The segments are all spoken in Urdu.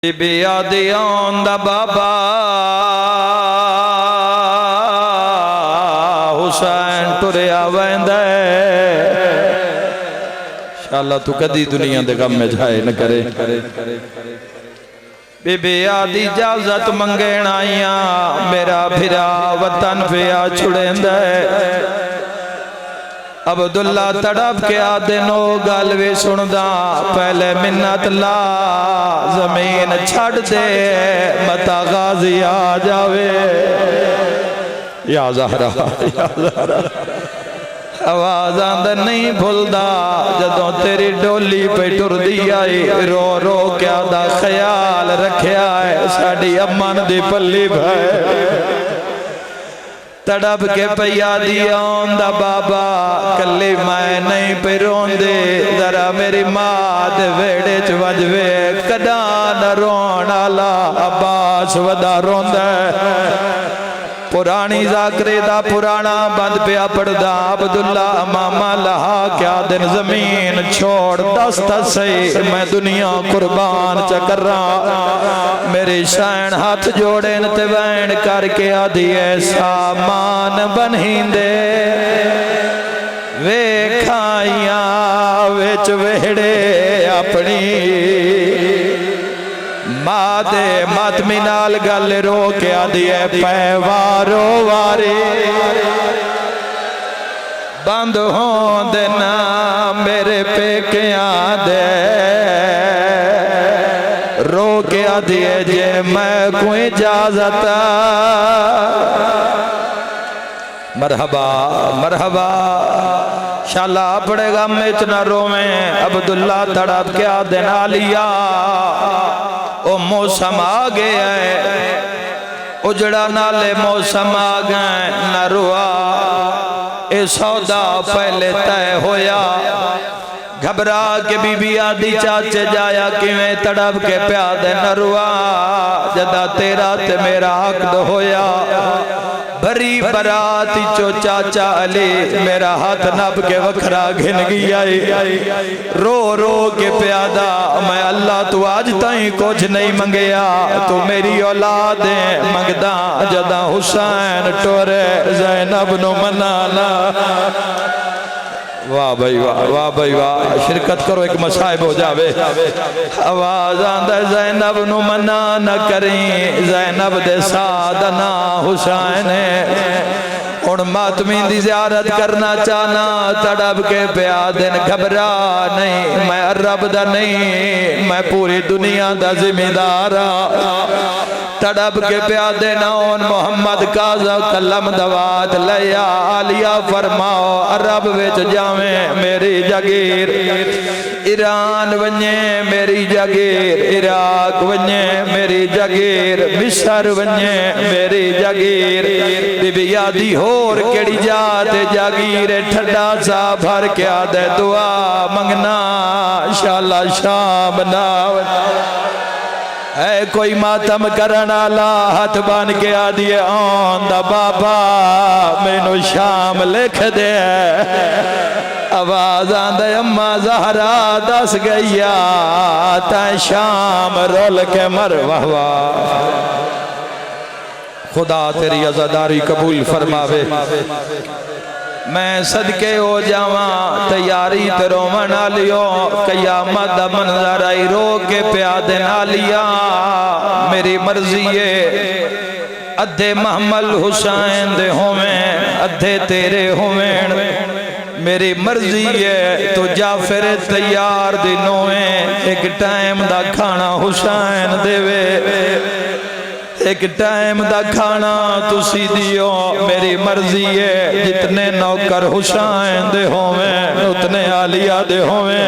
بی آدی آندا بابا حسین ٹریا ویندے انشاءاللہ تو کدی دنیا دے غم میں جھائے نہ کرے بی بی آدی اجازت منگین آئیاں میرا بھرا وطن پیا چھڑیندے عبداللہ تڑپ کے آدنو گالوی سندہ پہلے منت لا زمین چھڑ دے متا غازی آ جاوے یا زہرہ یا زہرہ آواز آندر نہیں بھولدا جدوں تیری ڈولی پہ ٹر دی آئی رو رو کیا دا خیال رکھیا ہے ساڑی امن دی پلی بھائی تڑپ کے پیا دیا آندا بابا کلی میں نہیں پہ رون دے ذرا میری ماں دے ویڑے چوجوے کدا نہ رون آلا عباس ودا رون دے پرانی ذاکرے دا پرانا بند پیا پڑدا عبداللہ ماما لہا کیا دن زمین چھوڑ دست سے میں دنیا قربان چکر رہا میری شین ہاتھ جوڑے نتے وین کر کے آدھی سامان بنہین دے وے کھائیاں ویچ ویڑے اپنی مادے ماتمی نال گل رو کے آدھی پیوارو واری بند ہوں دینا میرے پیکیاں دے رو کے آدھی جے میں کوئی اجازت مرحبا مرحبا شالا پڑے گا میں اتنا رو میں عبداللہ تڑپ کے آدھے نالیا او موسم آگے ہے اجڑا نالے موسم آگئے نہ روا اے سودا پہلے تے ہویا گھبرا کے بی بی آدھی چاچے جایا کیویں تڑپ کے پیادے نہ روا جدا تیرا تے میرا حق دو ہویا بری براتی چو چاچا علی میرا ہاتھ نب کے وکھرا گھن گئی رو رو کے پیادا میں اللہ تو آج تائیں کچھ نہیں منگیا تو میری اولادیں منگدا جدا حسین ٹورے زینب نو منانا واہ بھائی واہ بھائی واہ شرکت کرو ایک مصائب ہو جاوے آواز آندہ زینب نو منع نہ کریں زینب دے سادنا حسین ان ماتمین دی زیارت کرنا چاہنا تڑپ کے پیادن گھبرا نہیں میں عرب دا نہیں میں پوری دنیا دا ذمہ دارا تڑپ کے پیادے نون محمد قاضا کلم دوات لیا آلیا فرماؤ عرب ویچ جاویں میری جگیر ایران ونجے میری جگیر عراق ونجے میری جگیر مصر ونجے میری جگیر بی بی یادی ہور کیڑی جات جگیر ٹھڈا سا بھر کے آدھے دعا منگنا انشاءاللہ شام ناو اے کوئی ماتم کرنا لا ہاتھ بان کے آدھیے آندہ بابا میں نو شام لکھ دے آواز آندہ اممہ زہرہ دس گئیا تائیں شام رول کے مروہ خدا تیری عزاداری قبول فرماوے میں صدقے ہو جاواں تیاری تیرو منا لیو قیامت دا منظر آئی رو کے پیادے نہ لیا میری مرضی ہے ادھے محمل حسین دے ہومیں ادھے تیرے ہومیں میری مرضی ہے تو جعفر تیار دنویں ایک ٹائم دا کھانا حسین دے وے ایک ٹائم دا کھانا تسی دیو میری مرضی ہے جتنے نوکر حسین دے ہوئے اتنے آلیہ دے ہوئے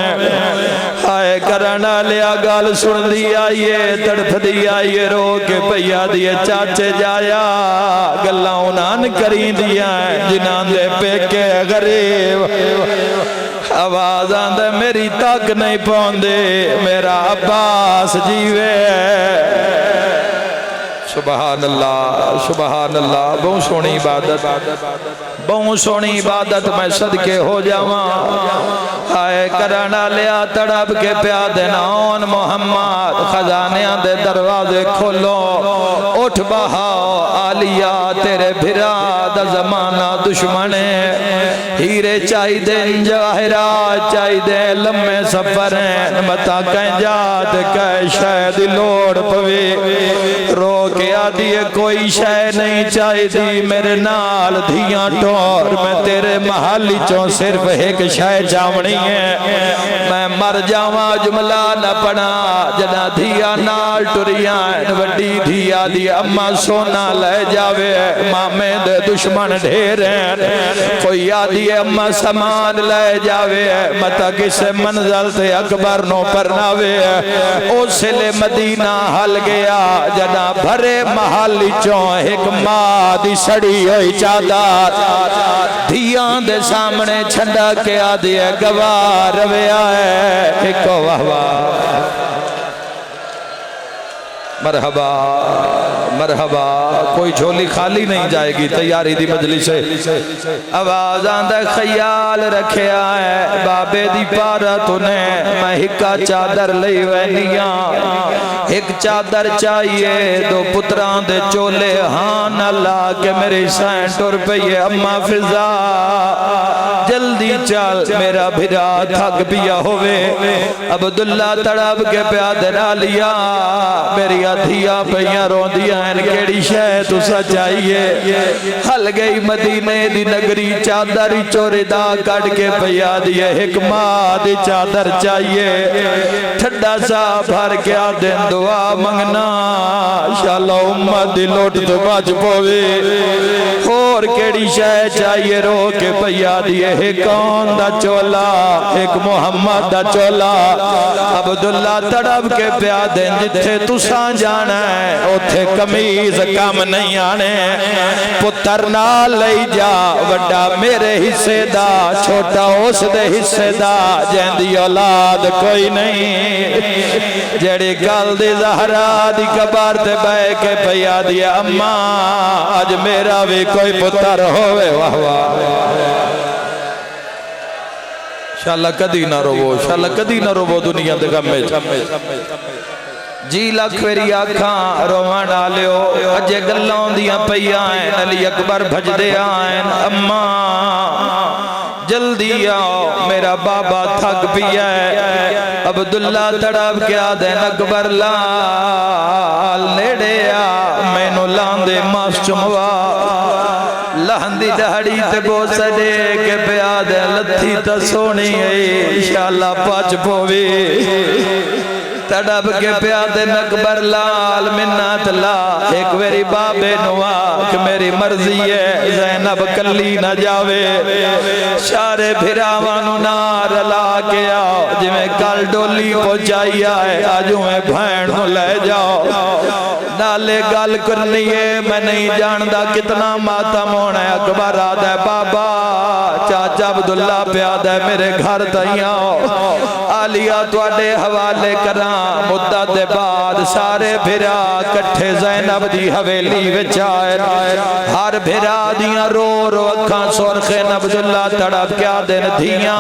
آئے کرنا لیا گال سن دی آئیے تڑپ دی آئیے رو کے پیا دیے چاچے جایا گلہ انان کریں دیا جنان دے پہ کے غریب آواز آندے میری تک نہیں پوندے میرا عباس جیوے سبحان اللہ بہت سونی عبادت بہت سونی عبادت میں صدقے ہو جاواں آئے کرانا لیا تڑپ کے پیادے نون محمد خزانیاں دے دروازے کھولو اٹھ بہاؤ آلیا تیرے بھرا دا زمانہ دشمنے ہیرے چاہی دے جواہرات چاہی دے لمحے سفر ہیں متا کہیں جات کہیں شاید لوڑ پوے رو کے آدھی کوئی شے نہیں چاہی دی میرے نال دھیاں ٹور میں تیرے محلی چوں صرف ایک شے چاونی ہے میں مر جاواں جملہ نہ پڑا جنا دھیا نال ٹریاں وڈی دھیا دی اما سونا لے جاوے مامے دے دشمن ڈھیر ہیں کوئی آدھی اما سامان لے جاوے متا کسے منزل تے اکبر نو پرناوے او سلے مدینہ حل گیا جنا بھرے محلی چوں ایک ماں دی سڑی ہوئی چادر دھیان دے سامنے چھنڈا کے آدھی گوار روے آئے ایک واہ واہ مرحبا مرحبا کوئی جھولی خالی نہیں جائے گی تیاری دی مجلس سے آواز آندہ خیال رکھے آئے بابے دی پارا تُنے میں ہکا چادر لئی وینیاں ایک چادر چاہیے دو پتران دے چولے ہاں اللہ کہ میری سائن ٹور پہ یہ اممہ فضا جلدی چال میرا بھرا تھک پیا ہوئے عبداللہ تڑاب کے پیادے نہ لیا میری دھیا پہیاں رو دیا ان کیڑی شے تو سچائیے حل گئی مدینے دی نگری چادر چوری دا کٹ کے پہیا دیے حکمہ دی چادر چاہیے ٹھڈا سا بھر کے آدھن دعا منگنا شاللہ امت دی لوٹ تو بچ پوے اور کیڑی شے چاہیے رو کے پہیا دیے کون دا چولا ایک محمد دا چولا عبداللہ تڑپ کے پیادے جتھے تو سان جانا ہے اتھے کمیز کم نہیں آنے پتر نہ لئی جا وڈا میرے حصے دا چھوٹا اس دے حصے دا جیندی اولاد کوئی نہیں جڑی گل دی زہرا دی کبار تے بے کے پیا دیا اماں آج میرا بھی کوئی پتر ہوئے واہ واہ شاءاللہ کدی نہ روو شاءاللہ کدی نہ روو دنیا دے غم میں جی لکھ ویری آکھاں روان آلیو اجے گلوں دیاں پئی آئیں علی اکبر بھج دے آئیں اماں جلدی آؤ میرا بابا تھک پیا ہے عبداللہ تڑاب کے آدھین اکبر لال نیڑے آ میں نو لاندے ماس چموا لہندی دہڑی تے بو سڑے کے پیادے لتھی تا سونی ہے انشاءاللہ پاچ پووی تڑب کے پیادے اکبر لال منت لا ایک ویری بابے نوا کہ میری مرضی ہے زینب کلی نہ جاوے شارے بھراوانو نار لا کے آؤ جی میں کل ڈولی پہنچائی آئے آجوں میں بھین لے جاؤ نالے گال کرنی ہے میں نہیں جاندہ کتنا ماتم ہونا ہے اکبر آدھے بابا چاچا عبداللہ پیادہ میرے گھر تیاں آلیہ توڑے حوالے کران مدت بعد سارے بھرا کٹھے زینب دی حویلی وچائے ہر بھرا دیاں رو رو اکھاں سورخین عبداللہ تڑپ کیا دن دھیاں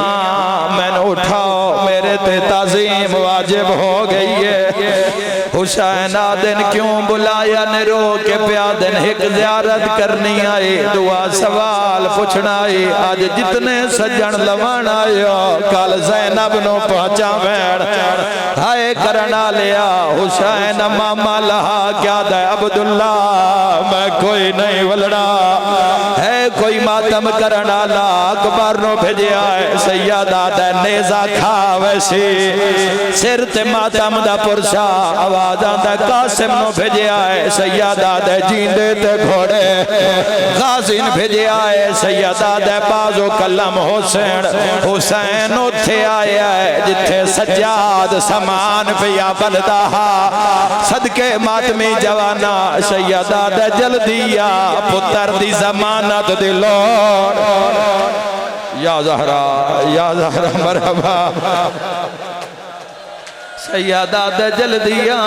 میں نے اٹھاؤ میرے تے تعظیم واجب ہو گئی ہے حسین آدن کیوں بلایا نے رو کے پیادن ایک زیارت کرنی آئی دعا سوال پوچھنا آئی آج جتنے سجن لوان آئے کال زینب نو پہنچا بیڑ ہائے کرنا لیا حسین ماما لہا کیا دے عبداللہ میں کوئی نہیں ولڑا ہے کوئی ماتم کرنا لا اکبر نو بھیجے آئے سیدہ دے نیزہ کھا ویسی سر تے ماتم دا پرسا آوازاں دے قاسم نو بھیجے آئے سیدہ دے جیندے تے گھوڑے غازین بھیجے آئے سیدہ دے بازو کلم حسین حسین اتھے آئے آئے جتھے سجاد سامان پیا بلدہ صدقے ماتمی جوانا سیدہ دے جلدیا پتر دی زمانت دلور یا زہرہ مرحبا سیدہ دے جلدیا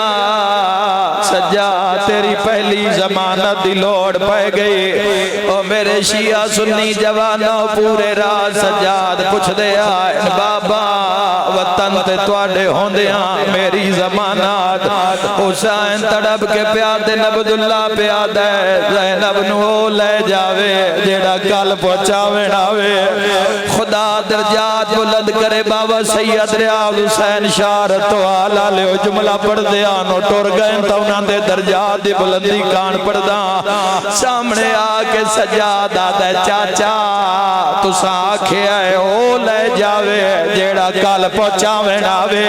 سجاد تیری پہلی ضمانت دی لوڑ پہ گئی او میرے شیعہ سنی جوانوں پورے رات سجاد پوچھ دے آئے بابا وطن تے تواڈے ہوندیاں میری ضمانت حسین تڑپ کے پیادے عبداللہ پیادے زینب نو لے جاوے جیڑا گل پہنچاوے ناوے خدا درجات بلند کرے بابا سید ریاض حسین شارت والا لے جملہ پڑھ دیا نو ٹور گئے تو انہاں دے درجات دی بلندی کان پڑھ دا سامنے آکے سجاد آدھے چاچا تو ساکھے آئے او لے جاوے جیڑا گل پہنچاوے ناوے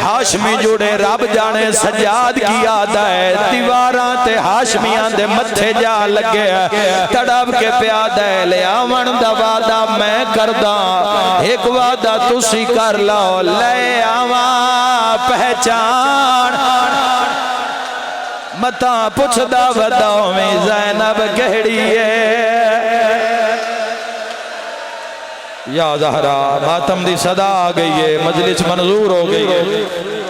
ہاشمی جڑے رب جانے سجاد کی آدھے دیواراں تے ہاشمیاں دے متھے جا لگے تڑپ کے پیادے لے آون دا وعدہ میں کردہ ایک وعدہ تسی کر لو لے آواں پہچان متا پوچھ دا وداؤں میں زینب کہڑی ہے یا زہرا ماتم دی صدا آ گئی ہے مجلس منظور ہو گئی ہے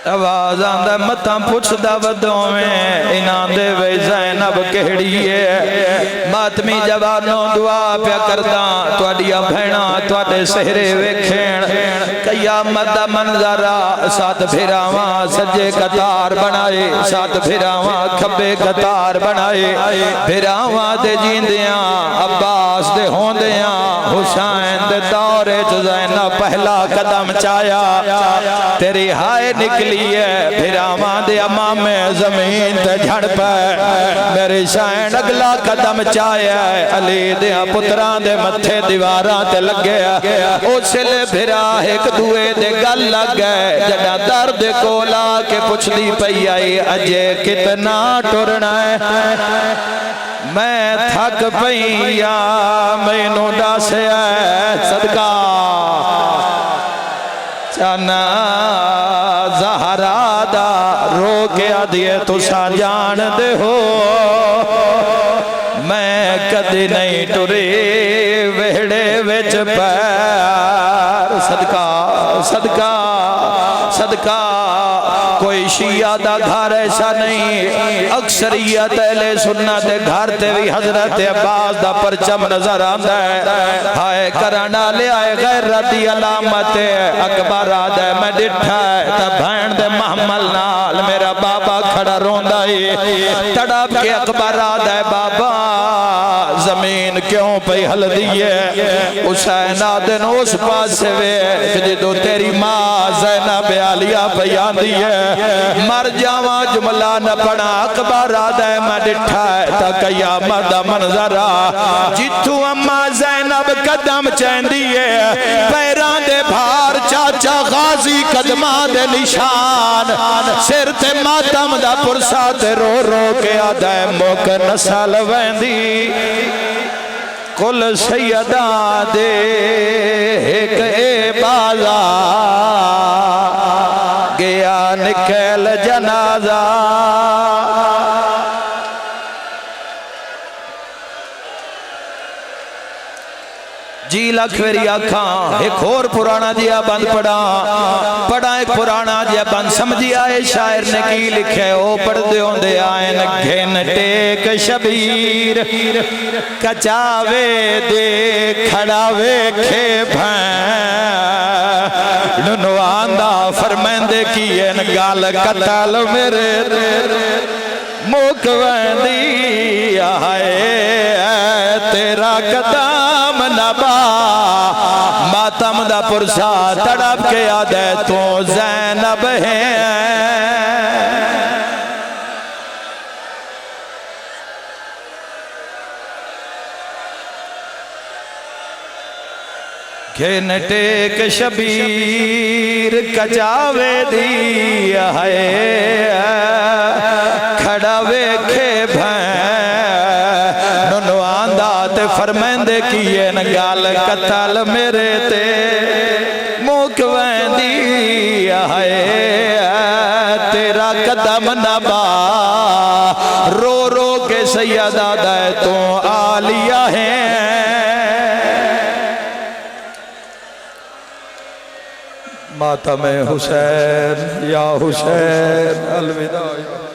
آواز آندہ متاں پوچھ دا ودوں میں انہاں دے وے زینب کہڑی ہے ماتمی جوانوں دعا پیا کرداں تواڈیاں بھیڑاں تواڈے سہرے ویکھین قیامت دا منظرہ سات پھراواں سجے قطار بنائے سات پھراواں کھبے قطار بنائے پھراواں دے جیندیاں عباس دے ہوندیاں حسین دے دورے چ زینب پہلا قدم چایا تیری ہائے نکلی ہے پھراواں دے امام زمین تے جھڑ پہ میرے شاین اگلا قدم چایا علی دے پتران دے متھے دیواراں تے لگے اسل پھرا ایک دوے دے گل لگ گئے جڑا درد کو لا کے پوچھ دی پئی آئی اجے کتنا ٹرنا ہے میں تھک پئیا مینوں ڈاسیا صدقہ چانا زہرا دا رو کے آدھیے تو سا جان دے ہو میں کدی نہیں ٹری وہڑے وچ پیر صدقہ صدقہ صدقہ کوئی شیعہ دا گھر ایسا نہیں اکثریت اہل سنت گھر تے بھی حضرت عباس دا پرچم نظر آندہ ہے ہائے کرانا لے آئے غیرتی علامت اکبر آدھے میں ڈٹھا ہے تا بھین دے محمل نال میرا بابا کھڑا روندہ ہی تڑپ کے اکبر آدھے بابا زمین کیوں پہ حل دیئے حسین آدھن اس پاس سے وے جدو تیری ماں زینب عالیہ بیان دیئے مر جاواں جملہ نہ پڑا اکبر آدھے میں ڈٹھا ہے تا قیامت دا منظرہ جتو اماں زینب قدم چین دیئے پیران دے بھار چاچا غازی قدمان دے نشان سر تے ماتم دا پرسا تے رو رو کے آدھے موک نسل ویندی کل سیدہ دے ایک اے بازا گیا نکل جنازہ جی لکھوری آکھاں ایک اور پرانا جیا بند پڑا ایک پرانا جیا بند سمجھی آئے شاعر نے کی لکھے او پڑھ دے ہوندے آئین گھن ٹیک شبیر کچاوے دے کھڑاوے کھے بھین ننواندہ فرمیندے کیے نگال قتل میرے موکویندی آئے تیرا قدام نبا ماتم دا پرسا تڑپ کے آدھے تو زینب ہے گھن ٹیک شبیر کچاوے دی ہے کھڑا ویکھے بھین ننو آندہ تے فرمیندے کیے نگال قتل میرے تے موک ویندی ہے تیرا قدم نبا رو رو کے سیدہ دائے تو آلیہ ہیں ماتم حسین یا حسین الوداع